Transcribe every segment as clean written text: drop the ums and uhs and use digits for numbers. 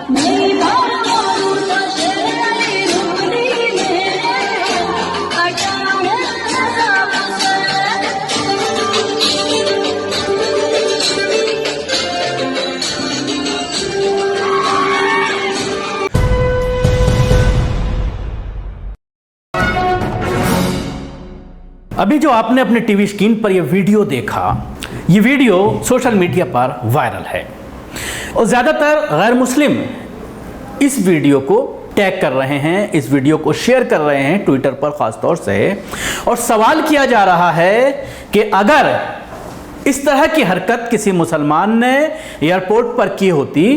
अभी जो आपने अपने टीवी स्क्रीन पर यह वीडियो देखा, ये वीडियो सोशल मीडिया पर वायरल है और ज़्यादातर गैर मुस्लिम इस वीडियो को टैग कर रहे हैं, इस वीडियो को शेयर कर रहे हैं ट्विटर पर ख़ास तौर से, और सवाल किया जा रहा है कि अगर इस तरह की हरकत किसी मुसलमान ने एयरपोर्ट पर की होती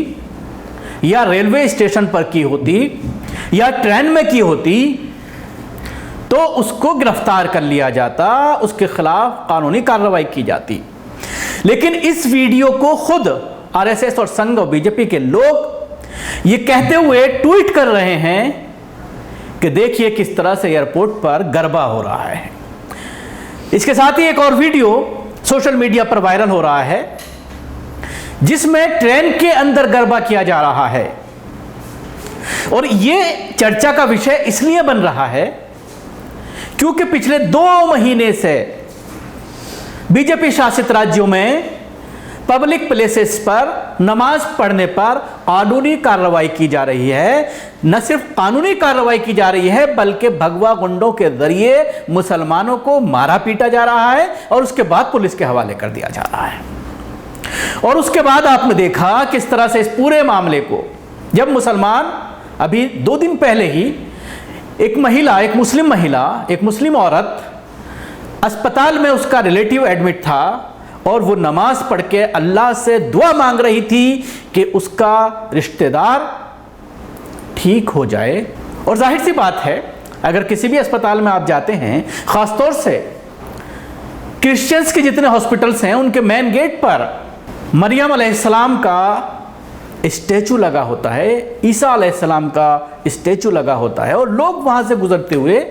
या रेलवे स्टेशन पर की होती या ट्रेन में की होती तो उसको गिरफ्तार कर लिया जाता, उसके खिलाफ कानूनी कार्रवाई की जाती। लेकिन इस वीडियो को खुद आरएसएस और संघ और बीजेपी के लोग ये कहते हुए ट्वीट कर रहे हैं कि देखिए किस तरह से एयरपोर्ट पर गरबा हो रहा है। इसके साथ ही एक और वीडियो सोशल मीडिया पर वायरल हो रहा है जिसमें ट्रेन के अंदर गरबा किया जा रहा है, और ये चर्चा का विषय इसलिए बन रहा है क्योंकि पिछले 2 महीने से बीजेपी शासित राज्यों में पब्लिक प्लेसेस पर नमाज पढ़ने पर कानूनी कार्रवाई की जा रही है। न सिर्फ कानूनी कार्रवाई की जा रही है बल्कि भगवा गुंडों के जरिए मुसलमानों को मारा पीटा जा रहा है और उसके बाद पुलिस के हवाले कर दिया जा रहा है। और उसके बाद आपने देखा किस तरह से इस पूरे मामले को, जब मुसलमान अभी 2 दिन पहले ही एक महिला, एक मुस्लिम औरत अस्पताल में, उसका रिलेटिव एडमिट था और वो नमाज पढ़ के अल्लाह से दुआ मांग रही थी कि उसका रिश्तेदार ठीक हो जाए। और जाहिर सी बात है, अगर किसी भी अस्पताल में आप जाते हैं, ख़ासतौर से क्रिश्चियंस के जितने हॉस्पिटल्स हैं, उनके मेन गेट पर मरियम अलैहिस्सलाम का स्टैचू लगा होता है, ईसा अलैहिस्सलाम का स्टैचू लगा होता है, और लोग वहाँ से गुजरते हुए,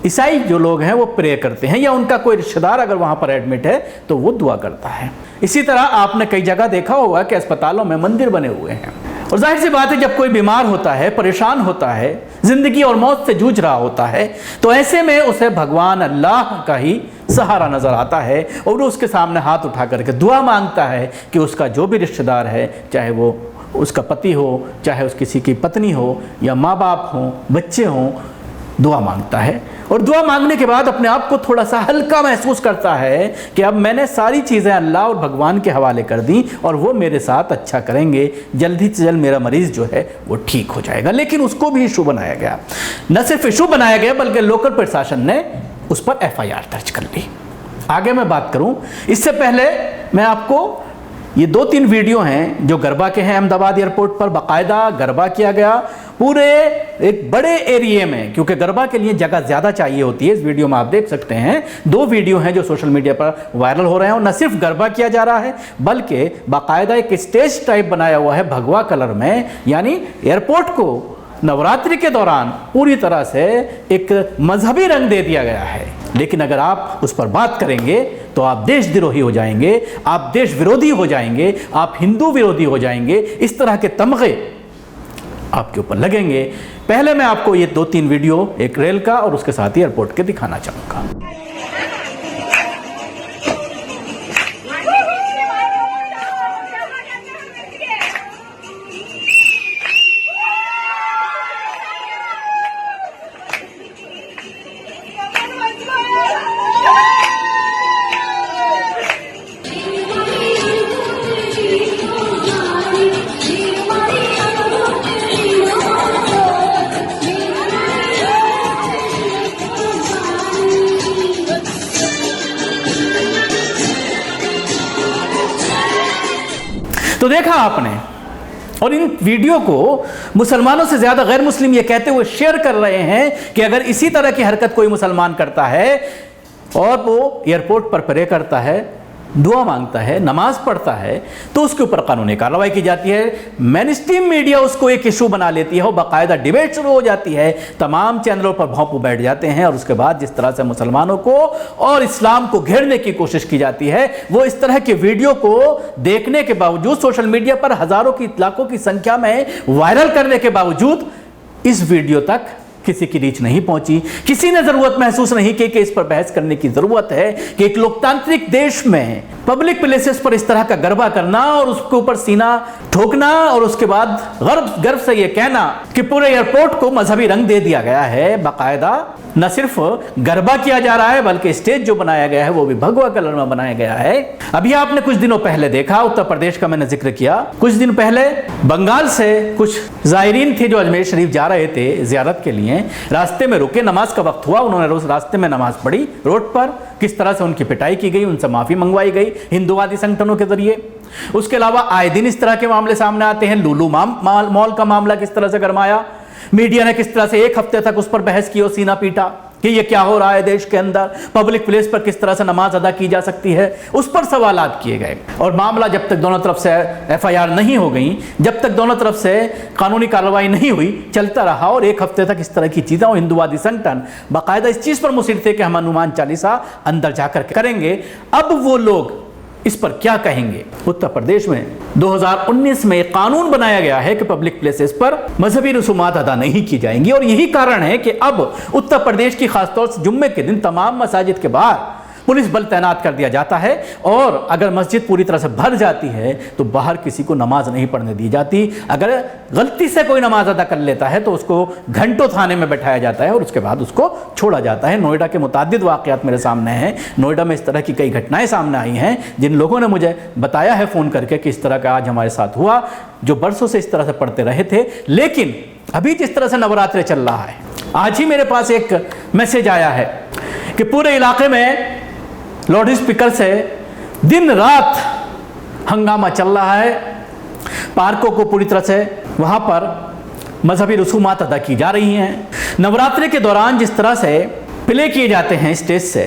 ईसाई जो लोग हैं वो प्रे करते हैं, या उनका कोई रिश्तेदार अगर वहाँ पर एडमिट है तो वो दुआ करता है। इसी तरह आपने कई जगह देखा होगा कि अस्पतालों में मंदिर बने हुए हैं। और जाहिर सी बात है, जब कोई बीमार होता है, परेशान होता है, ज़िंदगी और मौत से जूझ रहा होता है, तो ऐसे में उसे भगवान अल्लाह का ही सहारा नज़र आता है और वो उसके सामने हाथ उठा करके दुआ मांगता है कि उसका जो भी रिश्तेदार है, चाहे वो उसका पति हो, चाहे उस किसी की पत्नी हो, या माँ बाप हों, बच्चे हों, दुआ मांगता है। और दुआ मांगने के बाद अपने आप को थोड़ा सा हल्का महसूस करता है कि अब मैंने सारी चीज़ें अल्लाह और भगवान के हवाले कर दी और वो मेरे साथ अच्छा करेंगे, जल्दी से जल्द मेरा मरीज़ जो है वो ठीक हो जाएगा। लेकिन उसको भी इशू बनाया गया, न सिर्फ इशू बनाया गया बल्कि लोकल प्रशासन ने उस पर FIR दर्ज कर ली। आगे मैं बात करूं, इससे पहले मैं आपको ये 2-3 वीडियो हैं जो गरबा के हैं। अहमदाबाद एयरपोर्ट पर बाकायदा गरबा किया गया पूरे एक बड़े एरिया में, क्योंकि गरबा के लिए जगह ज़्यादा चाहिए होती है। इस वीडियो में आप देख सकते हैं 2 वीडियो हैं जो सोशल मीडिया पर वायरल हो रहे हैं, और न सिर्फ गरबा किया जा रहा है बल्कि बाकायदा एक स्टेज टाइप बनाया हुआ है भगवा कलर में, यानी एयरपोर्ट को नवरात्रि के दौरान पूरी तरह से एक मजहबी रंग दे दिया गया है। लेकिन अगर आप उस पर बात करेंगे तो आप देशद्रोही हो जाएंगे, आप देश विरोधी हो जाएंगे, आप हिंदू विरोधी हो जाएंगे। इस तरह के तमगे आपके ऊपर लगेंगे। पहले मैं आपको ये 2-3 वीडियो, एक रेल का और उसके साथ ही एयरपोर्ट के दिखाना चाहूँगा। तो देखा आपने, और इन वीडियो को मुसलमानों से ज़्यादा गैर मुस्लिम ये कहते हुए शेयर कर रहे हैं कि अगर इसी तरह की हरकत कोई मुसलमान करता है और वो एयरपोर्ट पर प्रे करता है, दुआ मांगता है, नमाज पढ़ता है, तो उसके ऊपर कानूनी कार्रवाई की जाती है। मेनस्ट्रीम मीडिया उसको एक इशू बना लेती है और बाकायदा डिबेट शुरू हो जाती है, तमाम चैनलों पर भौंपू बैठ जाते हैं और उसके बाद जिस तरह से मुसलमानों को और इस्लाम को घेरने की कोशिश की जाती है, वो इस तरह के वीडियो को देखने के बावजूद, सोशल मीडिया पर हजारों की लाखों की संख्या में वायरल करने के बावजूद इस वीडियो तक किसी की रीच नहीं पहुंची। किसी ने जरूरत महसूस नहीं की कि इस पर बहस करने की जरूरत है कि एक लोकतांत्रिक देश में पब्लिक प्लेसेस पर इस तरह का गरबा करना और उसके ऊपर सीना ठोकना और उसके बाद गर्व से यह कहना कि पूरे एयरपोर्ट को मजहबी रंग दे दिया गया है। बाकायदा न सिर्फ गरबा किया जा रहा है बल्कि स्टेज जो बनाया गया है वो भी भगवा कलर में बनाया गया है। अभी आपने कुछ दिनों पहले देखा, उत्तर प्रदेश का मैंने जिक्र किया, कुछ दिन पहले बंगाल से कुछ जायरीन थे जो अजमेर शरीफ जा रहे थे जियारत के लिए, रास्ते में रुके, नमाज का वक्त हुआ, उन्होंने रोज रास्ते में नमाज पढ़ी रोड पर, किस तरह से उनकी पिटाई की गई, उनसे माफी मंगवाई गई हिंदुवादी संगठनों के जरिए। उसके अलावा आए दिन इस तरह के मामले सामने आते हैं। लुलु मॉल का मामला किस तरह से गरमाया, मीडिया ने किस तरह से एक हफ्ते तक उस पर बहस की और सीना पीटा कि ये क्या हो रहा है देश के अंदर, पब्लिक प्लेस पर किस तरह से नमाज अदा की जा सकती है, उस पर सवालात किए गए। और मामला जब तक दोनों तरफ से एफआईआर नहीं हो गई, जब तक दोनों तरफ से कानूनी कार्रवाई नहीं हुई, चलता रहा और एक हफ्ते तक इस तरह की चीजें। और हिंदुवादी संगठन बाकायदा इस चीज पर मुसिर थे कि हम हनुमान चालीसा अंदर जाकर करेंगे। अब वो लोग इस पर क्या कहेंगे? उत्तर प्रदेश में 2019 में एक कानून बनाया गया है कि पब्लिक प्लेसेस पर मजहबी रसूमात अदा नहीं की जाएंगी और यही कारण है कि अब उत्तर प्रदेश की खासतौर से जुम्मे के दिन तमाम मसाजिद के बाहर पुलिस बल तैनात कर दिया जाता है और अगर मस्जिद पूरी तरह से भर जाती है तो बाहर किसी को नमाज नहीं पढ़ने दी जाती। अगर गलती से कोई नमाज अदा कर लेता है तो उसको घंटों थाने में बैठाया जाता है और उसके बाद उसको छोड़ा जाता है। नोएडा के मुताद्दिद वाक़यात मेरे सामने हैं। नोएडा में इस तरह की कई घटनाएं सामने आई हैं जिन लोगों ने मुझे बताया है फ़ोन करके कि इस तरह का आज हमारे साथ हुआ, जो बरसों से इस तरह से पढ़ते रहे थे। लेकिन अभी जिस तरह से नवरात्रि चल रहा है, आज ही मेरे पास एक मैसेज आया है कि पूरे इलाके में लाउड स्पीकर से दिन रात हंगामा चल रहा है। पार्कों को पूरी तरह से वहां पर मजहबी रसूमात अदा की जा रही हैं। नवरात्रि के दौरान जिस तरह से प्ले किए जाते हैं स्टेज से,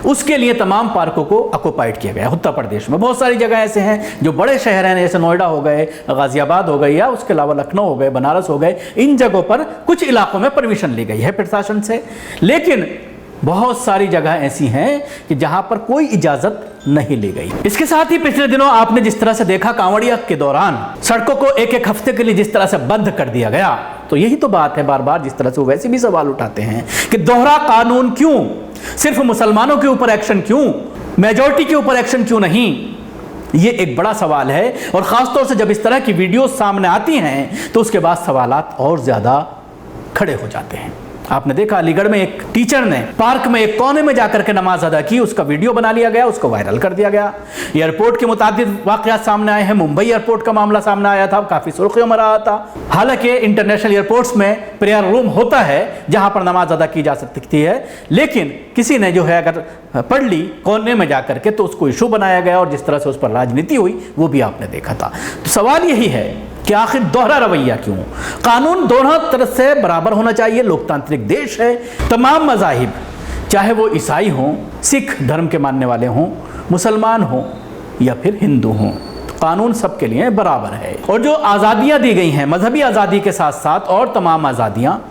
उसके लिए तमाम पार्कों को ऑक्युपाइड किया गया। उत्तर प्रदेश में बहुत सारी जगह ऐसे हैं जो बड़े शहर हैं, जैसे नोएडा हो गए, गाजियाबाद हो गई, या उसके अलावा लखनऊ हो गए, बनारस हो गए। इन जगहों पर कुछ इलाकों में परमिशन ली गई है प्रशासन से, लेकिन बहुत सारी जगह ऐसी हैं कि जहां पर कोई इजाजत नहीं ली गई। इसके साथ ही पिछले दिनों आपने जिस तरह से देखा कांवड़िया के दौरान सड़कों को एक एक हफ्ते के लिए जिस तरह से बंद कर दिया गया, तो यही तो बात है। बार बार जिस तरह से वो वैसे भी सवाल उठाते हैं कि दोहरा कानून क्यों, सिर्फ मुसलमानों के ऊपर एक्शन क्यों, मेजॉरिटी के ऊपर एक्शन क्यों नहीं, ये एक बड़ा सवाल है। और खासतौर से जब इस तरह की वीडियो सामने आती हैं तो उसके बाद सवालात और ज्यादा खड़े हो जाते हैं। आपने देखा अलीगढ़ में एक टीचर ने पार्क में एक कोने में जाकर के नमाज अदा की, उसका वीडियो बना लिया गया, उसको वायरल कर दिया गया। एयरपोर्ट के मुताबिक वाकयात सामने आए हैं। मुंबई एयरपोर्ट का मामला सामने आया था, काफी सुर्खियों में रहा था। हालांकि इंटरनेशनल एयरपोर्ट्स में प्रेयर रूम होता है जहां पर नमाज अदा की जा सकती है, लेकिन किसी ने जो है अगर पढ़ ली कोने में जाकर के तो उसको इशू बनाया गया और जिस तरह से उस पर राजनीति हुई वो भी आपने देखा था। तो सवाल यही है कि आखिर दोहरा रवैया क्यों? कानून दोनों तरफ से बराबर होना चाहिए। लोकतांत्रिक देश है, तमाम मज़ाहिब, चाहे वो ईसाई हों, सिख धर्म के मानने वाले हों, मुसलमान हों या फिर हिंदू हों, कानून सबके लिए बराबर है। और जो आज़ादियाँ दी गई हैं मजहबी आज़ादी के साथ साथ और तमाम आज़ादियाँ,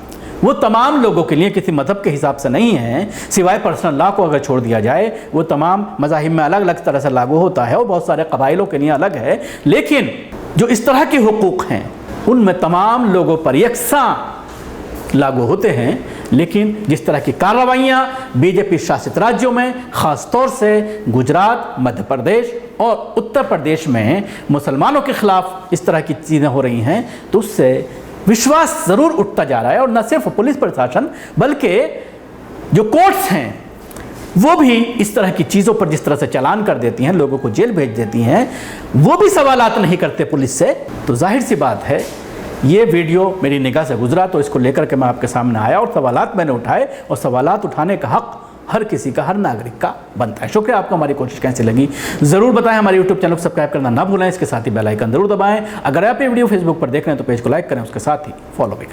वो तमाम लोगों के लिए किसी मजहब के हिसाब से नहीं है, सिवाय पर्सनल लॉ को अगर छोड़ दिया जाए। वो तमाम मज़ाहिब में अलग अलग तरह से लागू होता है और बहुत सारे कबाइलों के लिए अलग है। लेकिन जो इस तरह के हुकूक हैं उनमें तमाम लोगों पर यकसां लागू होते हैं। लेकिन जिस तरह की कार्रवाइयाँ बीजेपी शासित राज्यों में, ख़ास तौर से गुजरात, मध्य प्रदेश और उत्तर प्रदेश में मुसलमानों के खिलाफ इस तरह की चीज़ें हो रही हैं, तो उससे विश्वास ज़रूर उठता जा रहा है। और न सिर्फ पुलिस प्रशासन बल्कि जो कोर्ट्स हैं वो भी इस तरह की चीज़ों पर जिस तरह से चालान कर देती हैं, लोगों को जेल भेज देती हैं, वो भी सवालात नहीं करते पुलिस से। तो जाहिर सी बात है ये वीडियो मेरी निगाह से गुजरा तो इसको लेकर के मैं आपके सामने आया और सवालात मैंने उठाए, और सवालात उठाने का हक हर किसी का, हर नागरिक का बनता है। शुक्रिया। आपको हमारी कोशिश कैसी लगी ज़रूर बताएं। हमारे यूट्यूब चैनल को सब्सक्राइब करना ना भूलें, इसके साथ ही बेल आइकन जरूर दबाएं। अगर आप ये वीडियो फेसबुक पर देख रहे हैं तो पेज को लाइक करें, उसके साथ ही फॉलो भी करें।